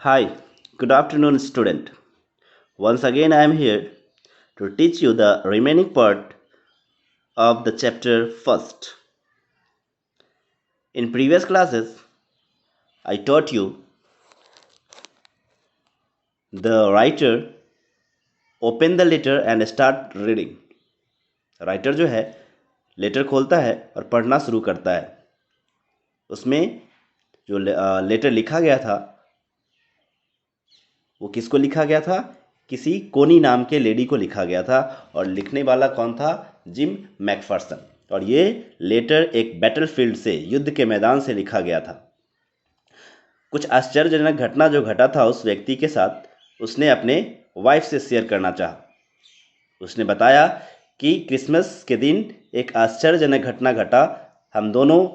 Hi, good afternoon, student. Once again, I am here to teach you the remaining part of the chapter first. In previous classes, I taught you the writer open the letter and start reading. Writer जो है letter खोलता है और पढ़ना शुरू करता है। उसमें जो लेटर लिखा गया था वो किसको लिखा गया था? किसी कोनी नाम के लेडी को लिखा गया था और लिखने वाला कौन था? Gym Macpherson. और ये लेटर एक बैटलफील्ड से, युद्ध के मैदान से लिखा गया था। कुछ आश्चर्यजनक घटना जो घटा था उस व्यक्ति के साथ, उसने अपने वाइफ से शेयर करना चाहा। उसने बताया कि क्रिसमस के दिन एक आश्चर्यजनक घटना घटा। हम दोनों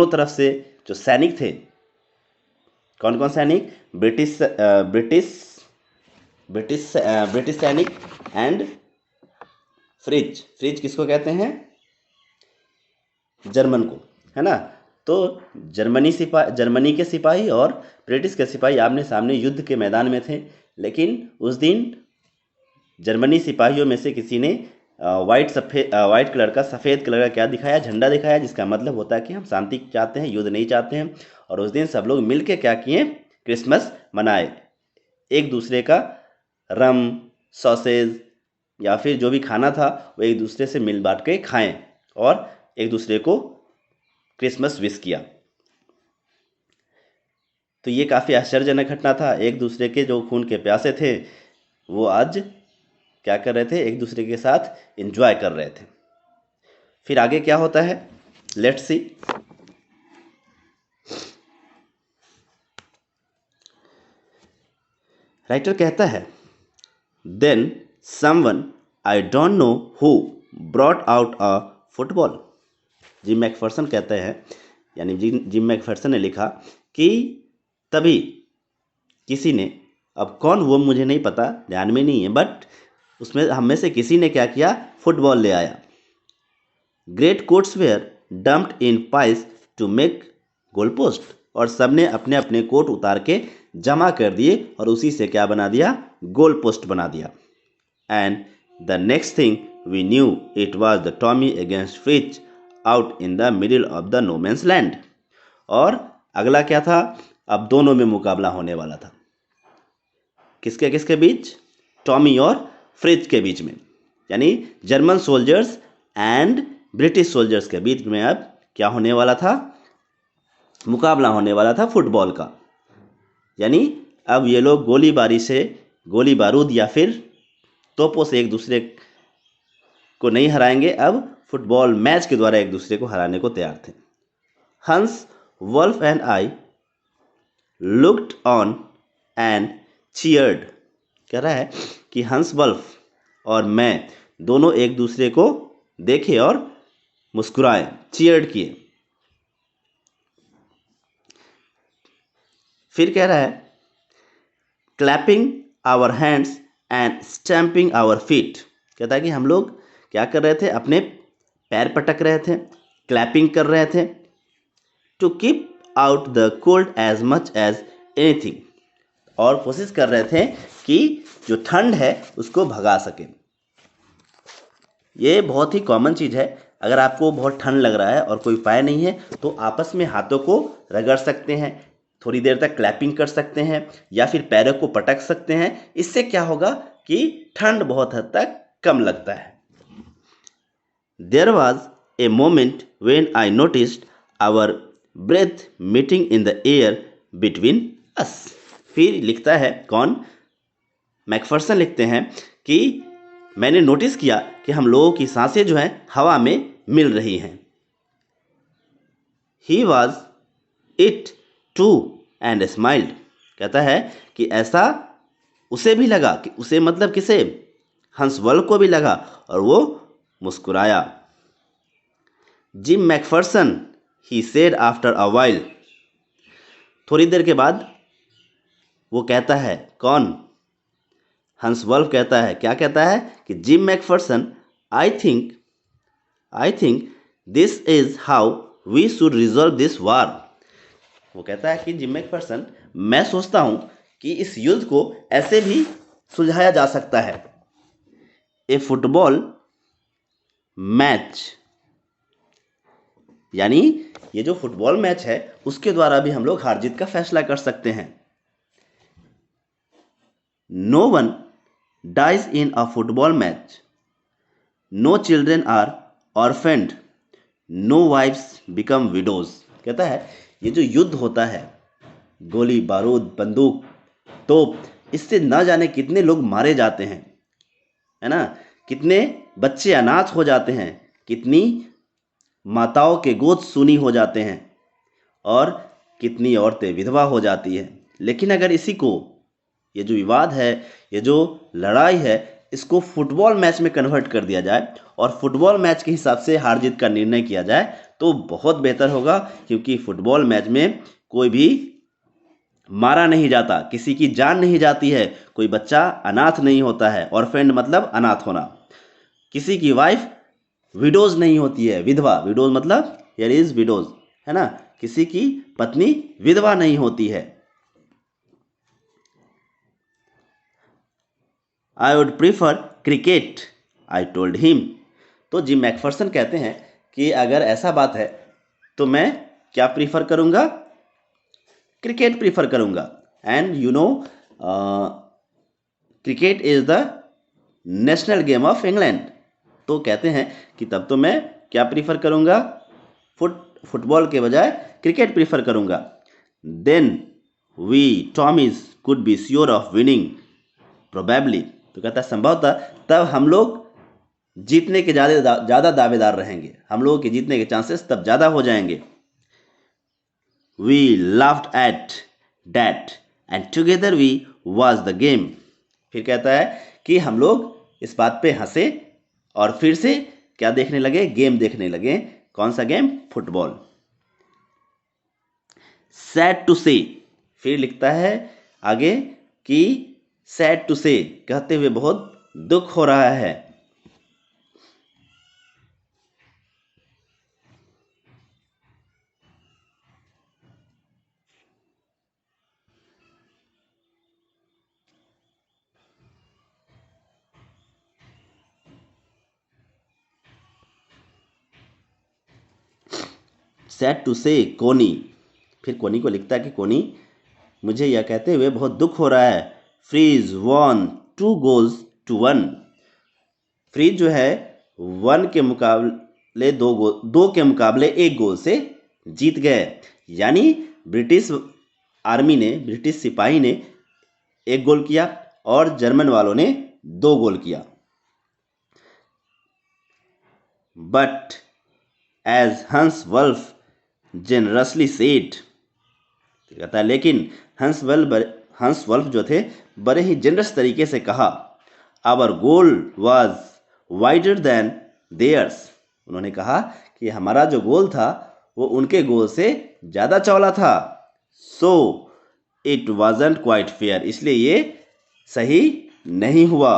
तरफ से जो सैनिक थे, कौन कौन सैनिक? ब्रिटिश सैनिक एंड फ्रिज किसको कहते हैं? जर्मन को, है ना? तो जर्मनी के सिपाही और ब्रिटिश के सिपाही आमने सामने युद्ध के मैदान में थे। लेकिन उस दिन जर्मनी सिपाहियों में से किसी ने वाइट कलर का, सफ़ेद कलर का क्या दिखाया? झंडा दिखाया, जिसका मतलब होता है कि हम शांति चाहते हैं, युद्ध नहीं चाहते हैं। और उस दिन सब लोग मिलके क्या किए? क्रिसमस मनाए। एक दूसरे का रम, सॉसेज या फिर जो भी खाना था वो एक दूसरे से मिल बांट के खाएं और एक दूसरे को क्रिसमस विश किया। तो ये काफ़ी आश्चर्यजनक घटना था। एक दूसरे के जो खून के प्यासे थे वो आज क्या कर रहे थे? एक दूसरे के साथ एंजॉय कर रहे थे। फिर आगे क्या होता है? Let's see. राइटर कहता है, then someone I don't know who brought out a football. Jim McPherson कहते हैं, यानी जिम मैकफर्सन ने लिखा कि तभी किसी ने, अब कौन वो मुझे नहीं पता, ध्यान में नहीं है, बट उसमें हम में से किसी ने क्या किया? फुटबॉल ले आया। Great coats were dumped in piles to make goal post. और सबने अपने अपने कोट उतार के जमा कर दिए और उसी से क्या बना दिया? गोल पोस्ट बना दिया। And the next thing we knew it was the Tommy against Fritz out in the middle of the no man's land. और अगला क्या था? अब दोनों में मुकाबला होने वाला था। किसके किसके बीच? टॉमी और फ्रिज के बीच में, यानी German soldiers and British soldiers के बीच में अब क्या होने वाला था? मुकाबला होने वाला था फुटबॉल का। यानी अब ये लोग गोली बारूद या फिर तोपों से एक दूसरे को नहीं हराएंगे, अब फुटबॉल मैच के द्वारा एक दूसरे को हराने को तैयार थे। Hans Wolf and I looked on and cheered. कह रहा है कि हंस वुल्फ और मैं दोनों एक दूसरे को देखे और मुस्कुराए, चीयर्ड किए। फिर कह रहा है, clapping our hands and stamping our feet. कहता है कि हम लोग क्या कर रहे थे? अपने पैर पटक रहे थे, क्लैपिंग कर रहे थे, to keep out the cold as much as anything. और कोशिश कर रहे थे कि जो ठंड है उसको भगा सके। ये बहुत ही कॉमन चीज़ है। अगर आपको बहुत ठंड लग रहा है और कोई उपाय नहीं है तो आपस में हाथों को रगड़ सकते हैं, थोड़ी देर तक क्लैपिंग कर सकते हैं या फिर पैरों को पटक सकते हैं। इससे क्या होगा कि ठंड बहुत हद तक कम लगता है। There was a moment when I noticed our breath meeting in the air between us. फिर लिखता है कौन? मैकफर्सन लिखते हैं कि मैंने नोटिस किया कि हम लोगों की सांसें जो हैं हवा में मिल रही हैं। He was it too and smiled. कहता है कि ऐसा उसे भी लगा, कि उसे मतलब किसे? हंस वुल्फ को भी लगा और वो मुस्कुराया। Gym Macpherson he said after a while. थोड़ी देर के बाद वो कहता है, कौन? हंस वुल्फ कहता है, क्या कहता है? कि Jim McPherson I think this is how we should resolve this war. वो कहता है कि जिम मैकफर्सन, मैं सोचता हूं कि इस युद्ध को ऐसे भी सुलझाया जा सकता है। ए फुटबॉल मैच, यानी ये जो फुटबॉल मैच है उसके द्वारा भी हम लोग हार जीत का फैसला कर सकते हैं। No one dies in a football match, no children are orphaned, no wives become widows. कहता है ये जो युद्ध होता है, गोली बारूद बंदूक तोप, इससे ना जाने कितने लोग मारे जाते हैं, है ना, कितने बच्चे अनाथ हो जाते हैं, कितनी माताओं के गोद सूनी हो जाते हैं और कितनी औरतें विधवा हो जाती हैं। लेकिन अगर इसी को, ये जो विवाद है, ये जो लड़ाई है, इसको फुटबॉल मैच में कन्वर्ट कर दिया जाए और फुटबॉल मैच के हिसाब से हार जीत का निर्णय किया जाए तो बहुत बेहतर होगा, क्योंकि फुटबॉल मैच में कोई भी मारा नहीं जाता, किसी की जान नहीं जाती है, कोई बच्चा अनाथ नहीं होता है, ऑर्फेंड मतलब अनाथ होना, किसी की वाइफ विडोज नहीं होती है, विधवा, विडोज मतलब हियर इज विडोज, है ना, किसी की पत्नी विधवा नहीं होती है। I would prefer cricket, I told him. तो जिम मैकफर्सन कहते हैं कि अगर ऐसा बात है तो मैं क्या प्रीफर करूंगा, क्रिकेट प्रीफर करूंगा। And you know cricket is the national game of England. तो कहते हैं कि तब तो मैं क्या प्रीफर करूंगा, फुटबॉल के बजाय क्रिकेट प्रीफर करूंगा। Then we Tommies could be sure of winning probably. तो कहता है संभवतः तब हम लोग जीतने के ज़्यादा दावेदार रहेंगे, हम लोगों के जीतने के चांसेस तब ज़्यादा हो जाएंगे। We laughed at that and together we watch the game. फिर कहता है कि हम लोग इस बात पे हंसे और फिर से क्या देखने लगे, गेम देखने लगे। कौन सा गेम, फुटबॉल। सैड टू से, फिर लिखता है आगे कि सैड टू से कहते हुए बहुत दुख हो रहा है। सैड टू से कोनी, फिर कोनी को लिखता है कि कोनी, मुझे यह कहते हुए बहुत दुख हो रहा है। Freeze von 2-1। फ्रीज जो है 1 के मुकाबले 2 के मुकाबले 1 गोल से जीत गए। यानी ब्रिटिश आर्मी ने, ब्रिटिश सिपाही ने 1 गोल किया और जर्मन वालों ने 2 गोल किया। बट एज हंस वल्फ जेनरसली सेड, कहता है लेकिन हंस वल्फ जो थे बड़े ही जेनरस तरीके से कहा, our goal was wider than theirs. उन्होंने कहा कि हमारा जो गोल था वो उनके गोल से ज़्यादा चौड़ा था। So it wasn't quite fair, इसलिए ये सही नहीं हुआ,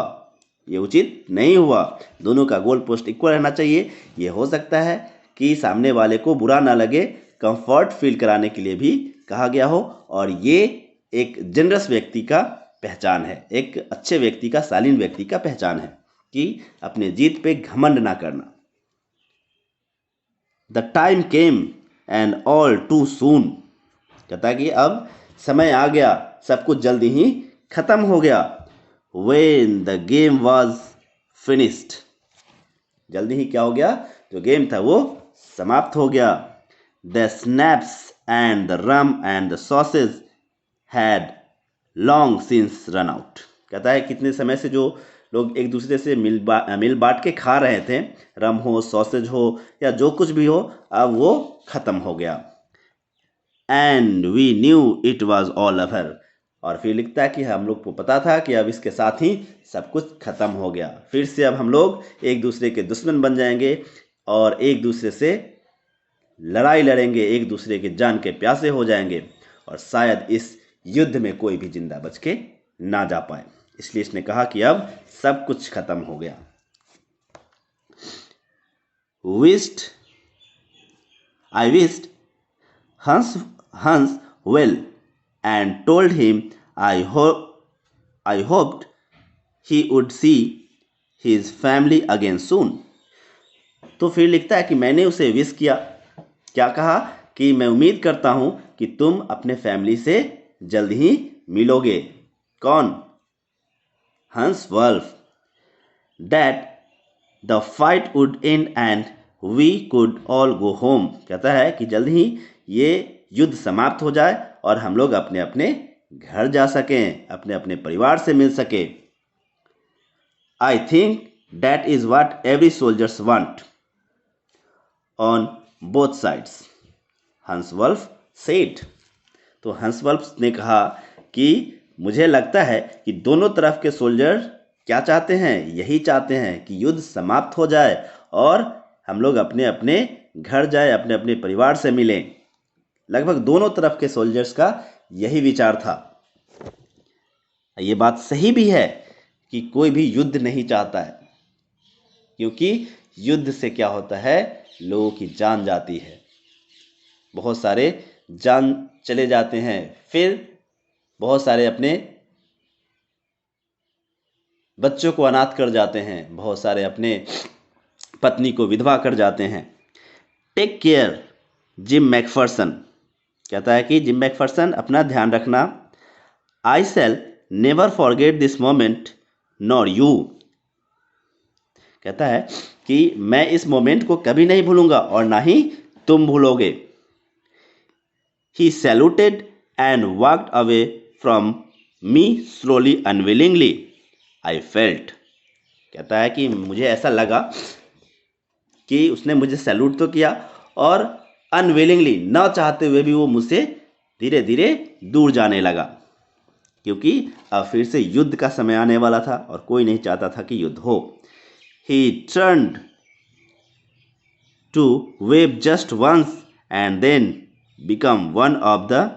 ये उचित नहीं हुआ। दोनों का गोल पोस्ट इक्वल रहना चाहिए। ये हो सकता है कि सामने वाले को बुरा ना लगे, कंफर्ट फील कराने के लिए भी कहा गया हो, और ये एक जनरस व्यक्ति का पहचान है, एक अच्छे व्यक्ति का, शालीन व्यक्ति का पहचान है कि अपने जीत पे घमंड ना करना। The time came and all too soon, कहता है कि अब समय आ गया, सब कुछ जल्दी ही खत्म हो गया। When the game was finished, जल्दी ही क्या हो गया, जो गेम था वो समाप्त हो गया। The snaps and the rum and the sauces had long since run out, कहता है कितने समय से जो लोग एक दूसरे से मिल बांट के खा रहे थे, रम हो, सॉसेज हो या जो कुछ भी हो, अब वो खत्म हो गया। And we knew it was all over, और फिर लिखता है कि हम लोग को पता था कि अब इसके साथ ही सब कुछ खत्म हो गया। फिर से अब हम लोग एक दूसरे के दुश्मन बन जाएंगे और एक दूसरे से लड़ाई लड़ेंगे, एक दूसरे के जान के प्यासे हो जाएंगे और शायद इस युद्ध में कोई भी जिंदा बच के ना जा पाए। इसलिए इसने कहा कि अब सब कुछ खत्म हो गया। विस्ड आई विस्ड हंस well and told him I hoped he would see his family again soon. तो फिर लिखता है कि मैंने उसे विश किया, क्या कहा कि मैं उम्मीद करता हूं कि तुम अपने फैमिली से जल्द ही मिलोगे। कौन? Hans Wolf. That the fight would end and we could all go home. कहता है कि जल्द ही ये युद्ध समाप्त हो जाए और हम लोग अपने अपने घर जा सकें, अपने अपने परिवार से मिल सके। I think that is what every soldiers want on both sides, Hans Wolf said. तो हंसवल्फ ने कहा कि मुझे लगता है कि दोनों तरफ के सोल्जर क्या चाहते हैं, यही चाहते हैं कि युद्ध समाप्त हो जाए और हम लोग अपने अपने घर जाए, अपने अपने परिवार से मिलें। लगभग दोनों तरफ के सोल्जर्स का यही विचार था। ये बात सही भी है कि कोई भी युद्ध नहीं चाहता है, क्योंकि युद्ध से क्या होता है, लोगों की जान जाती है, बहुत सारे जान चले जाते हैं, फिर बहुत सारे अपने बच्चों को अनाथ कर जाते हैं, बहुत सारे अपने पत्नी को विधवा कर जाते हैं। Take care Jim McPherson. कहता है कि जिम मैकफर्सन अपना ध्यान रखना। I shall never forget this moment nor you. कहता है कि मैं इस मोमेंट को कभी नहीं भूलूंगा और ना ही तुम भूलोगे। He saluted and walked away from me slowly unwillingly. I felt. कहता है कि मुझे ऐसा लगा कि उसने मुझे सैल्यूट तो किया और अनविलिंगली, ना चाहते हुए भी वो मुझसे धीरे धीरे दूर जाने लगा, क्योंकि अब फिर से युद्ध का समय आने वाला था और कोई नहीं चाहता था कि युद्ध हो। He turned to wave just once and then become one of the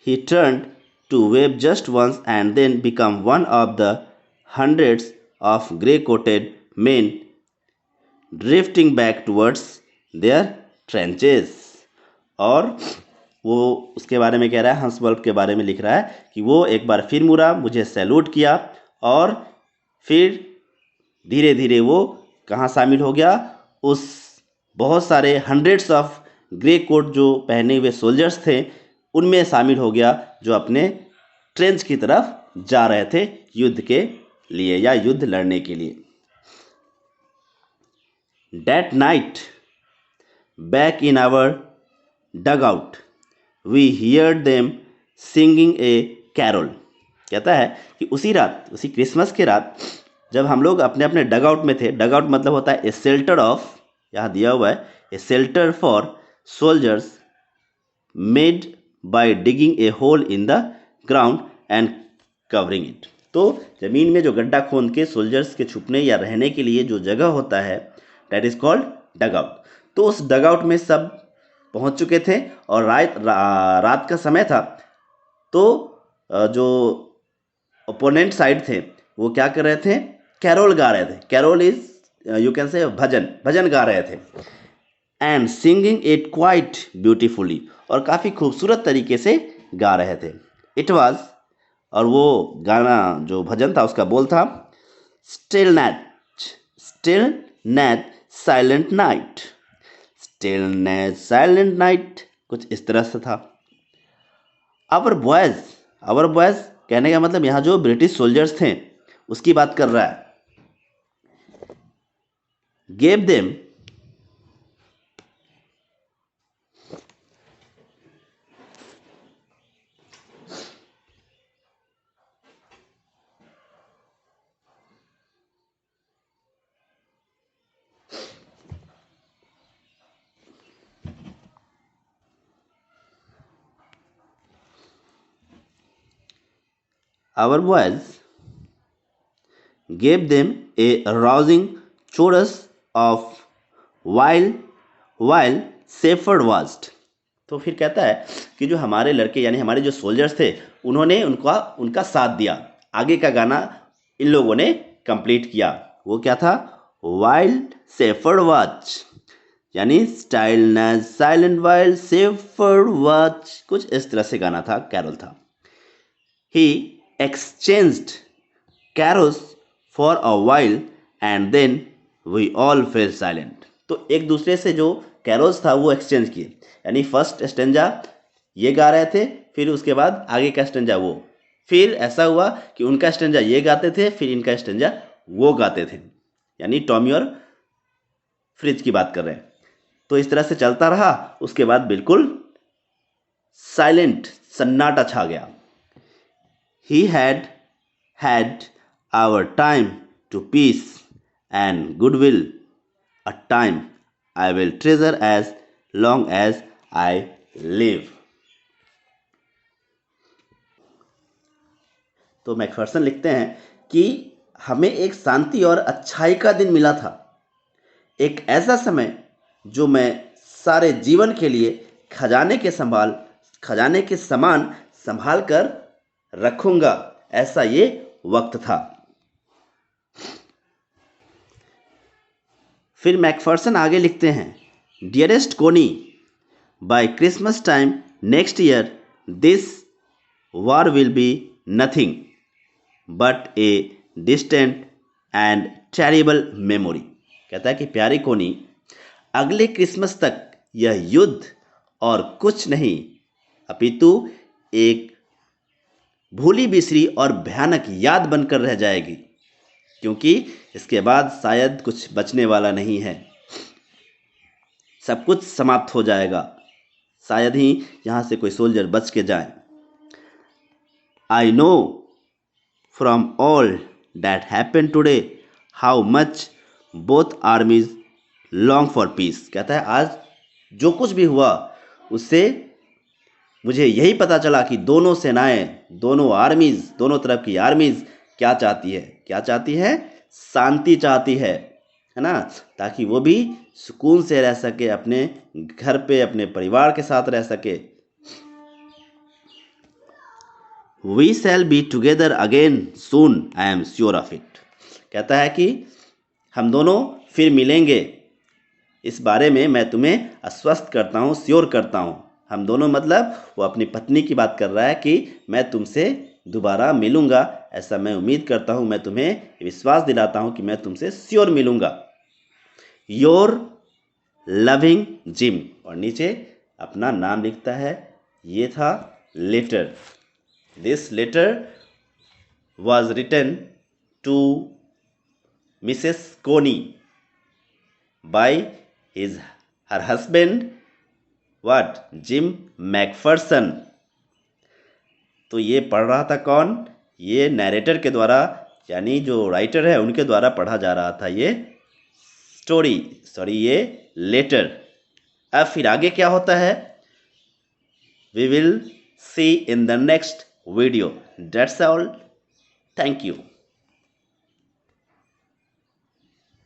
He turned to wave just once and then become one of the hundreds of grey-coated men drifting back towards their trenches. और वो उसके बारे में कह रहा है, हंसवल्फ के बारे में लिख रहा है कि वो एक बार फिर मुड़ा, मुझे सैल्यूट किया और फिर धीरे धीरे वो कहाँ शामिल हो गया, उस बहुत सारे हंड्रेड्स ऑफ ग्रे कोट जो पहने हुए सोल्जर्स थे उनमें शामिल हो गया, जो अपने ट्रेंच की तरफ जा रहे थे युद्ध के लिए या युद्ध लड़ने के लिए। That night, back in our dugout, we heard them singing a carol. कहता है कि उसी रात, उसी क्रिसमस की रात, जब हम लोग अपने अपने डगआउट में थे, डगआउट मतलब होता है ए शेल्टर ऑफ, यहाँ दिया हुआ है a shelter for soldiers made by digging a hole in the ground and covering it. तो ज़मीन में जो गड्ढा खोद के सोल्जर्स के छुपने या रहने के लिए जो जगह होता है, दैट इज़ कॉल्ड डगआउट। तो उस डगआउट में सब पहुंच चुके थे और रात का समय था, तो जो ओपोनेंट साइड थे वो क्या कर रहे थे, कैरोल गा रहे थे। Carol is you can say भजन गा रहे थे। And singing it quite beautifully, और काफ़ी खूबसूरत तरीके से गा रहे थे। इट वाज, और वो गाना जो भजन था उसका बोल था still net silent night, still net silent night, कुछ इस तरह से था। आवर बॉयज कहने का मतलब यहाँ जो ब्रिटिश सोल्जर्स थे उसकी बात कर रहा है। Gave them Our boys gave them a rousing chorus of while shepherd watched। तो फिर कहता है कि जो हमारे लड़के यानी हमारे जो सोल्जर्स थे उन्होंने उनका साथ दिया। आगे का गाना इन लोगों ने कंप्लीट किया। वो क्या था? वाइल्ड शेफर्ड वॉच, यानी साइलेंट वाइल्ड शेफर्ड वॉच, कुछ इस तरह से गाना था, कैरल था। He exchanged carols for a while and then we all fell silent. तो एक दूसरे से जो कैरोल्स था वो एक्सचेंज किए, यानी फर्स्ट स्टेंजा ये गा रहे थे, फिर उसके बाद आगे का स्टेंजा वो, फिर ऐसा हुआ कि उनका स्टेंजा ये गाते थे, फिर इनका स्टेंजा वो गाते थे, यानी टॉमी और फ्रिज की बात कर रहे हैं। तो इस तरह से चलता रहा। उसके बाद बिल्कुल साइलेंट, सन्नाटा छा गया। He had our time to peace and goodwill, a time I will treasure as long as I live। तो मैकफर्सन लिखते हैं कि हमें एक शांति और अच्छाई का दिन मिला था, एक ऐसा समय जो मैं सारे जीवन के लिए खजाने के समान संभाल कर रखूंगा, ऐसा ये वक्त था। फिर मैकफर्सन आगे लिखते हैं, dearest Connie, by Christmas time next year this war will be nothing but a distant and terrible memory। कहता है कि प्यारे कोनी, अगले क्रिसमस तक यह युद्ध और कुछ नहीं अपितु एक भूली बिसरी और भयानक याद बनकर रह जाएगी, क्योंकि इसके बाद शायद कुछ बचने वाला नहीं है, सब कुछ समाप्त हो जाएगा, शायद ही यहाँ से कोई सोल्जर बच के जाए। I know from all that happened today how much both armies long for peace। कहता है आज जो कुछ भी हुआ उससे मुझे यही पता चला कि दोनों सेनाएं, दोनों आर्मीज, दोनों तरफ की आर्मीज क्या चाहती है? शांति चाहती है ना, ताकि वो भी सुकून से रह सके, अपने घर पे अपने परिवार के साथ रह सके। We shall be together again soon, I am sure of it। कहता है कि हम दोनों फिर मिलेंगे, इस बारे में मैं तुम्हें आश्वस्त करता हूँ, श्योर करता हूँ। हम दोनों मतलब वो अपनी पत्नी की बात कर रहा है कि मैं तुमसे दोबारा मिलूंगा, ऐसा मैं उम्मीद करता हूँ, मैं तुम्हें विश्वास दिलाता हूँ कि मैं तुमसे श्योर मिलूंगा। योर लविंग जिम, और नीचे अपना नाम लिखता है। ये था letter. This letter was written to Mrs. Coney by her husband Jim McPherson। तो ये पढ़ रहा था कौन? ये नैरेटर के द्वारा, यानी जो राइटर है उनके द्वारा पढ़ा जा रहा था ये ये लेटर। अब फिर आगे क्या होता है? We will see in the next video। That's all. Thank you।